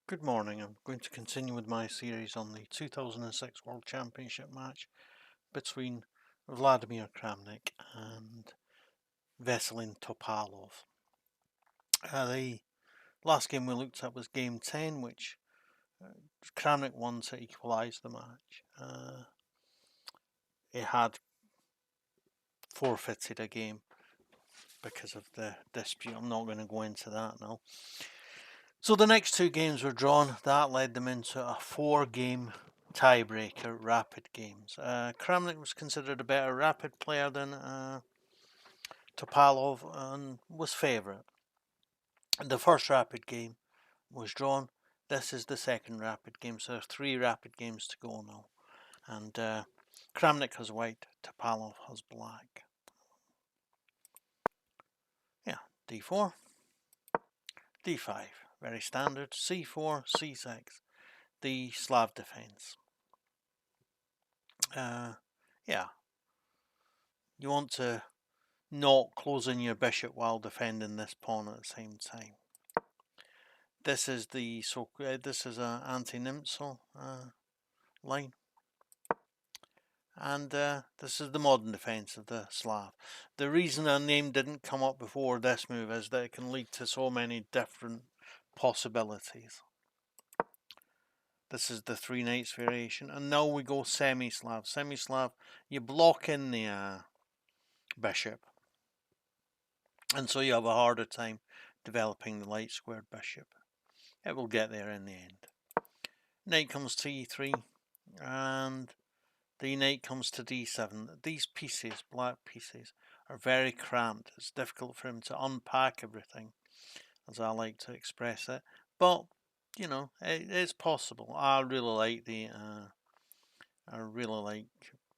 Good morning. I'm going to continue with my series on the 2006 World Championship match between Vladimir Kramnik and Veselin Topalov. The last game we looked at was game 10, which Kramnik won to equalise the match. He had forfeited a game because of the dispute. I'm not going to go into that now. So the next two games were drawn. That led them into a 4-game tiebreaker rapid games. Kramnik was considered a better rapid player than Topalov and was favourite. The first rapid game was drawn. This is the second rapid game, so there's 3 rapid games to go now. And Kramnik has white, Topalov has black. Yeah, d4, d5, very standard, c4, c6, the Slav defence. Yeah, you want to not close in your bishop while defending this pawn at the same time. This is the this is an anti-Nimzo line, and this is the modern defense of the Slav. The reason a name didn't come up before this move is that it can lead to so many different possibilities. This is the 3 knights variation, and now we go semi-Slav. Semi-Slav, you block in the bishop, and so you have a harder time developing the light squared bishop. It will get there in the end. Knight comes to e3, and the knight comes to d7. These pieces, black pieces, are very cramped. It's difficult for him to unpack everything, as I like to express it. But you know, it's possible. I really like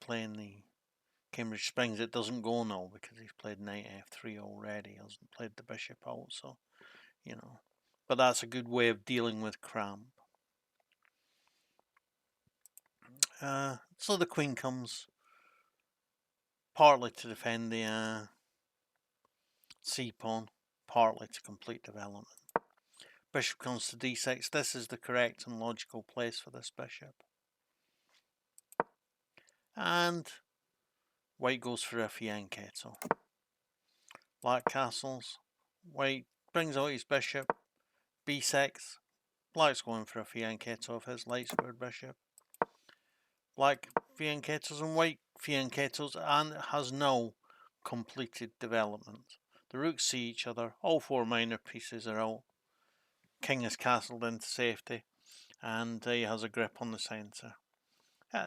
playing the Cambridge Springs. It doesn't go now because he's played knight f3 already. He hasn't played the bishop out, so you know. But that's a good way of dealing with cramp. So the queen comes partly to defend the c pawn, partly to complete development. Bishop comes to d6. This is the correct and logical place for this bishop. And white goes for a fianchetto. Black castles. White brings out his bishop. b6. Black's going for a fianchetto of his light squared bishop. Black fianchettos and white fianchettos, and has now completed development. The rooks see each other. All 4 minor pieces are out. King is castled into safety, and he has a grip on the centre.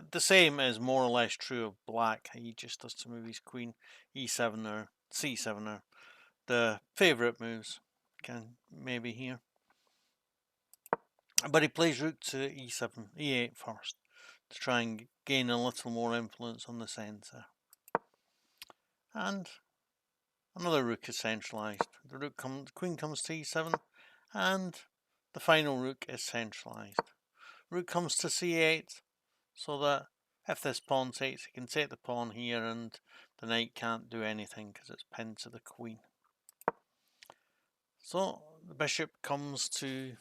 The same is more or less true of black. He just has to move his queen. e7 or c7 are the favourite moves. Maybe here. But he plays rook to e7, e8 first, to try and gain a little more influence on the centre. And another rook is centralised. The queen comes to e7, and the final rook is centralised. Rook comes to c8, so that if this pawn takes, he can take the pawn here, and the knight can't do anything because it's pinned to the queen. So the bishop comes to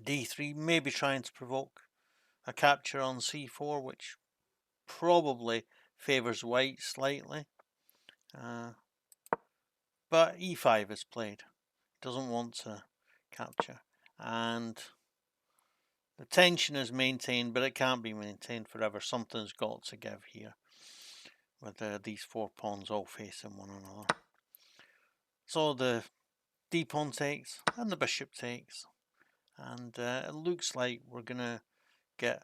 d3, maybe trying to provoke a capture on c4, which probably favours white slightly. But e5 is played. Doesn't want to capture, and the tension is maintained, but it can't be maintained forever. Something's got to give here, with these 4 pawns all facing one another. So the d pawn takes and the bishop takes, and it looks like we're gonna get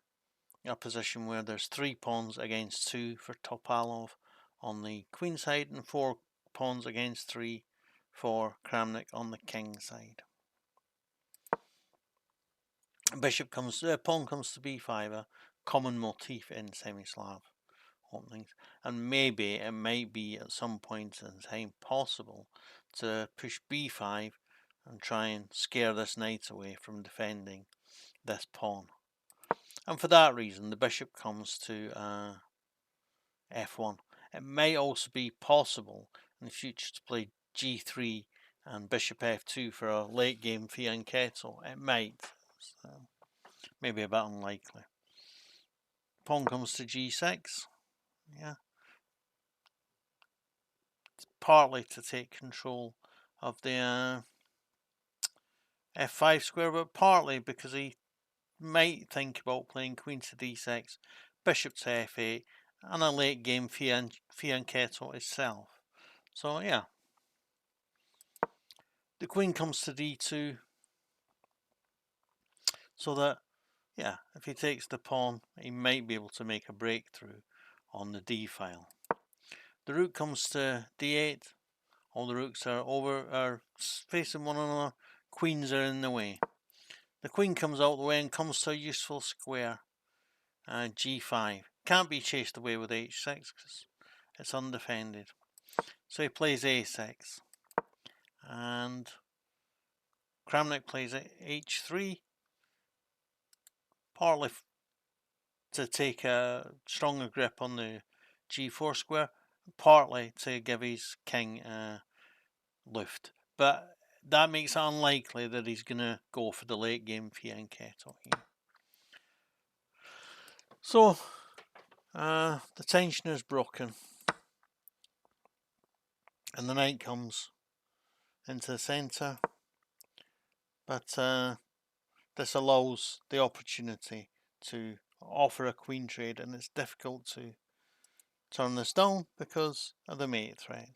a position where there's 3 pawns against 2 for Topalov on the queen side, and 4 pawns against 3 for Kramnik on the king side. Pawn comes to b5, a common motif in semi-Slav openings, and maybe it might be at some point in time possible to push b5 and try and scare this knight away from defending this pawn. And for that reason, the bishop comes to f1. It may also be possible in the future to play g3, and bishop f2 for a late game fianchetto. It might. So maybe a bit unlikely. Pawn comes to g6. Yeah. It's partly to take control of the f5 square, but partly because he might think about playing queen to d6, bishop to f8, and a late game fianchetto itself. So yeah. The queen comes to d2, so that, yeah, if he takes the pawn, he might be able to make a breakthrough on the d file. The rook comes to d8. All the rooks are facing one another. Queens are in the way. The queen comes out the way and comes to a useful square, g5. Can't be chased away with h6 because it's undefended. So he plays a6. And Kramnik plays h3, partly to take a stronger grip on the g4 square, partly to give his king lift. But that makes it unlikely that he's going to go for the late game fianchetto here. So the tension is broken, and the knight comes into the centre, but this allows the opportunity to offer a queen trade, and it's difficult to turn this down because of the mate threat.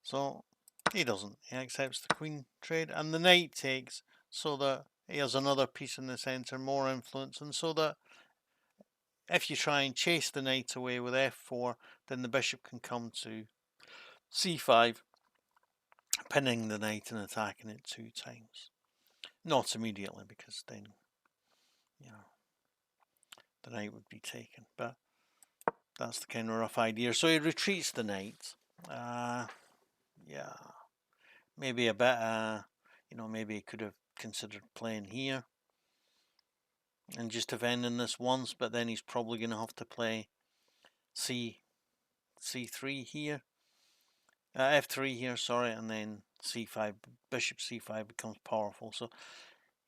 So he doesn't. He accepts the queen trade, and the knight takes, so that he has another piece in the centre, more influence, and so that if you try and chase the knight away with f4, then the bishop can come to c5, pinning the knight and attacking it 2 times. Not immediately, because then, you know, the knight would be taken. But that's the kind of rough idea. So he retreats the knight. Yeah, maybe a bit, maybe he could have considered playing here and just defending this once, but then he's probably going to have to play c3 here, f3 here, sorry, and then c5, bishop c5 becomes powerful. So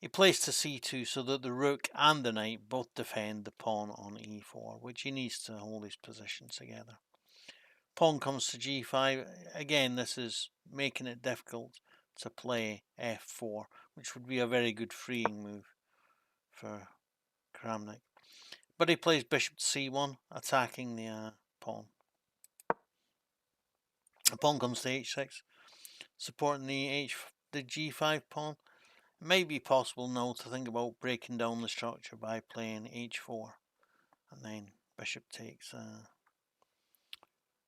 he plays to c2 so that the rook and the knight both defend the pawn on e4, which he needs to hold his position together. Pawn comes to g5. Again, this is making it difficult to play f4, which would be a very good freeing move for Kramnik. But he plays bishop to c1, attacking the pawn. The pawn comes to h6, supporting the g5 pawn. It may be possible now to think about breaking down the structure by playing h4, and then bishop takes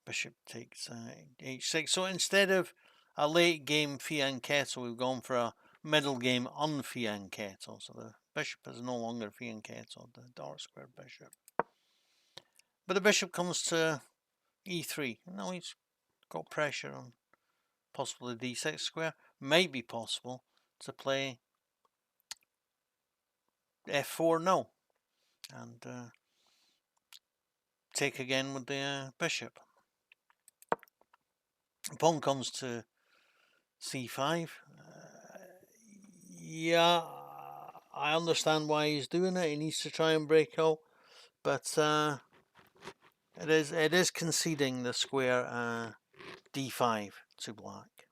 h6. So instead of a late game fianchetto, we've gone for a middle game unfianchetto. So the bishop is no longer fianchetto, the dark square bishop. But the bishop comes to e3. Now he's got pressure on possibly d6 square. Might be possible to play f4 now and take again with the bishop. Pawn comes to c5. Yeah, I understand why he's doing it. He needs to try and break out, but it is conceding the square d5 to black.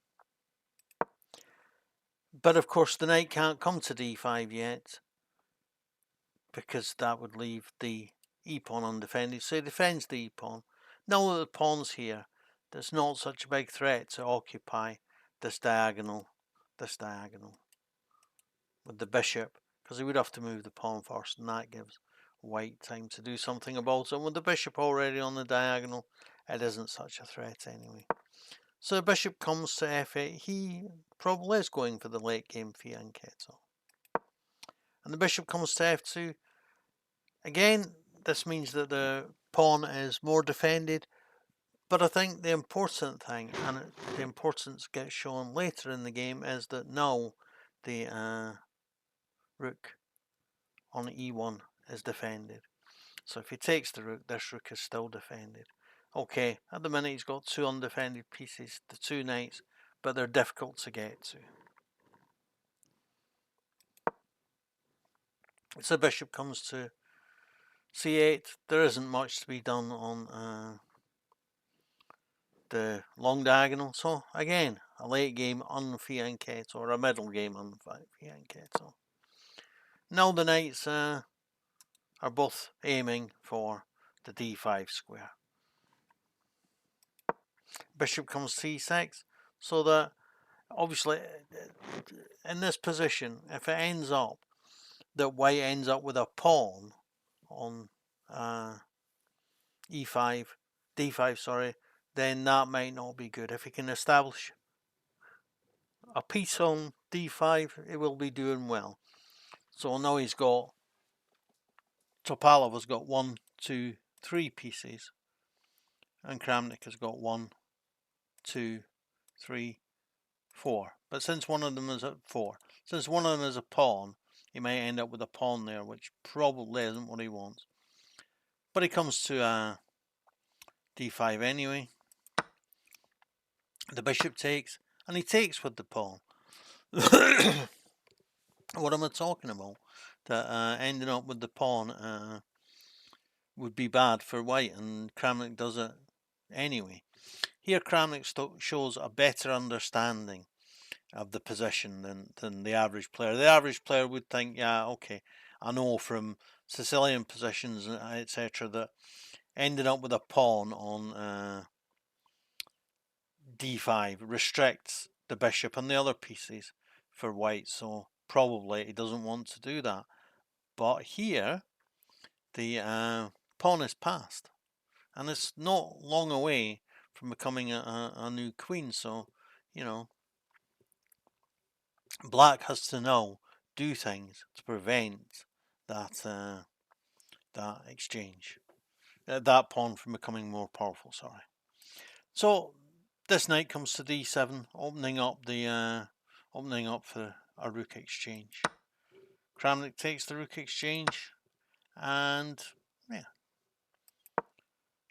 But of course, the knight can't come to d5 yet, because that would leave the e-pawn undefended. So he defends the e-pawn. Now that the pawn's here, there's not such a big threat to occupy this diagonal with the bishop, because he would have to move the pawn first, and that gives white time to do something about it. And with the bishop already on the diagonal, it isn't such a threat anyway. So the bishop comes to f8. He probably is going for the late game fianchetto. And the bishop comes to f2. Again, this means that the pawn is more defended, but I think the important thing, and the importance gets shown later in the game, is that now the rook on e1 is defended. So if he takes the rook, this rook is still defended. Okay, at the minute he's got 2 undefended pieces, the 2 knights, but they're difficult to get to. So bishop comes to c8. There isn't much to be done on the long diagonal. So again, a late game unfianchetto, or a middle game unfianchetto. Now the knights are both aiming for the d5 square. Bishop comes c6, so that obviously in this position, if it ends up that white ends up with a pawn on e5, d5, sorry, then that might not be good. If he can establish a piece on d5, it will be doing well. So now he's got, Topalov has got 1, 2, 3 pieces, and Kramnik has got 1, 2, 3, 4. But since one of them is at 4, since one of them is a pawn, he may end up with a pawn there, which probably isn't what he wants. But he comes to d5 anyway. The bishop takes, and he takes with the pawn. What am I talking about? That ending up with the pawn would be bad for white, and Kramnik does it anyway. Here Kramnik shows a better understanding of the position than the average player. The average player would think, yeah, okay, I know from Sicilian positions, etc., that ending up with a pawn on d5 restricts the bishop and the other pieces for white, so probably he doesn't want to do that. But here, the pawn is passed, and it's not long away from becoming a new queen, so, you know, black has to now do things to prevent that that exchange, that pawn from becoming more powerful. Sorry. So this knight comes to d7, opening up for a rook exchange. Kramnik takes the rook exchange, and yeah,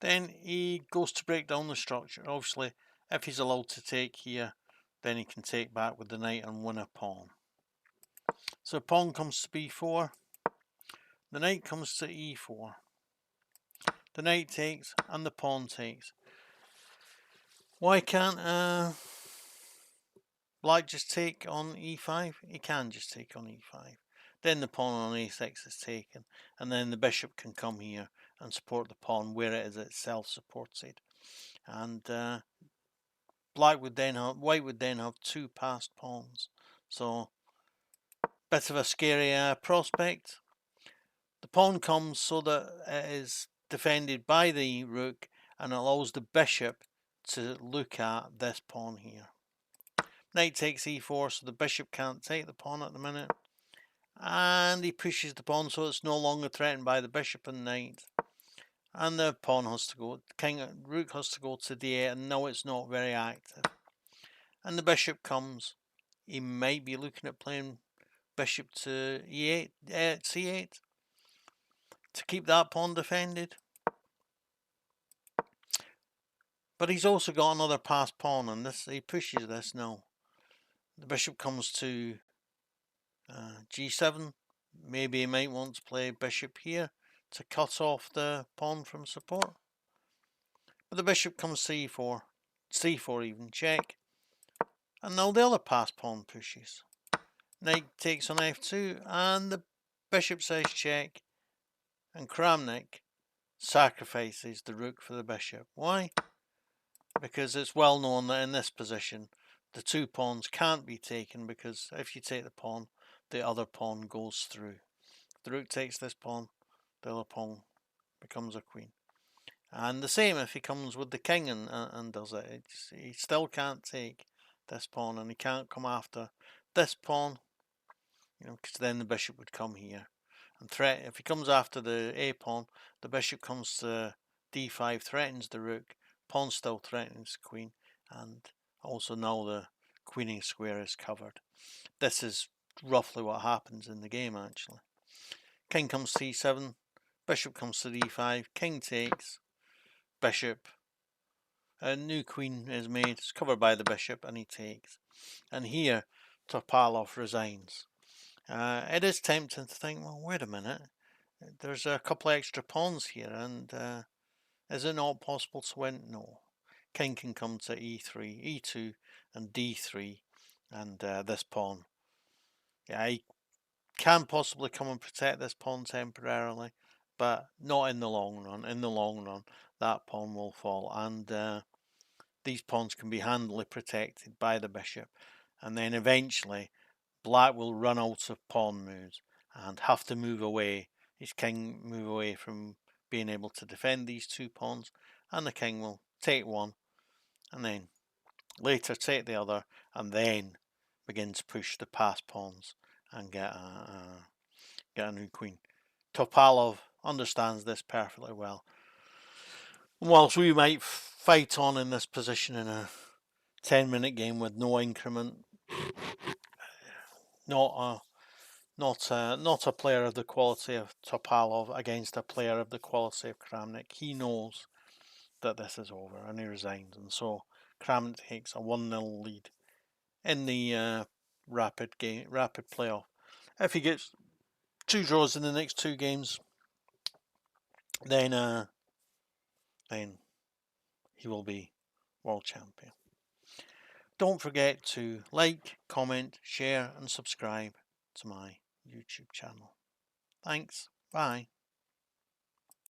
then he goes to break down the structure. Obviously, if he's allowed to take here, then he can take back with the knight and win a pawn. So pawn comes to b4. The knight comes to e4. The knight takes and the pawn takes. Why can't black just take on e5? He can just take on e5. Then the pawn on a6 is taken, and then the bishop can come here and support the pawn where it is itself supported. And white would then have 2 passed pawns. So bit of a scary prospect. The pawn comes so that it is defended by the rook and allows the bishop to look at this pawn here. Knight takes e4, so the bishop can't take the pawn at the minute. And he pushes the pawn so it's no longer threatened by the bishop and knight. And the pawn has to go, rook has to go to d8, and now it's not very active. And the bishop comes. He might be looking at playing bishop to e8, c8 to keep that pawn defended. But he's also got another passed pawn, and he pushes this now. The bishop comes to g7. Maybe he might want to play bishop here to cut off the pawn from support. But the bishop comes c4, c4 even, check. And now the other passed pawn pushes. Knight takes on f2, and the bishop says check. And Kramnik sacrifices the rook for the bishop. Why? Because it's well known that in this position the 2 pawns can't be taken, because if you take the pawn, the other pawn goes through. If the rook takes this pawn, the other pawn becomes a queen. And the same if he comes with the king and does it. He still can't take this pawn, and he can't come after this pawn, because then the bishop would come here. And if he comes after the a pawn, the bishop comes to d5, threatens the rook, pawn still threatens the queen, and also now the queening square is covered. This is roughly what happens in the game, actually. King comes to c7, bishop comes to d5, king takes, bishop, A new queen is made. It's covered by the bishop, and he takes. And here, Topalov resigns. It is tempting to think, well, wait a minute. There's a couple of extra pawns here, and is it not possible to win? No. King can come to e3, e2, and d3, and this pawn. Yeah, he can possibly come and protect this pawn temporarily, but not in the long run. In the long run, that pawn will fall, and these pawns can be handily protected by the bishop, and then eventually black will run out of pawn moves and have to move away. His king move away from being able to defend these two pawns, and the king will take one and then later take the other, and then begin to push the passed pawns and get a new queen. Topalov understands this perfectly well. Whilst we might fight on in this position in a 10-minute game with no increment, not a player of the quality of Topalov against a player of the quality of Kramnik. He knows that this is over, and he resigns, and so Kramnik takes a 1-0 lead in the rapid playoff. If he gets 2 draws in the next 2 games, then he will be world champion. Don't forget to like, comment, share, and subscribe to my YouTube channel. Thanks. Bye.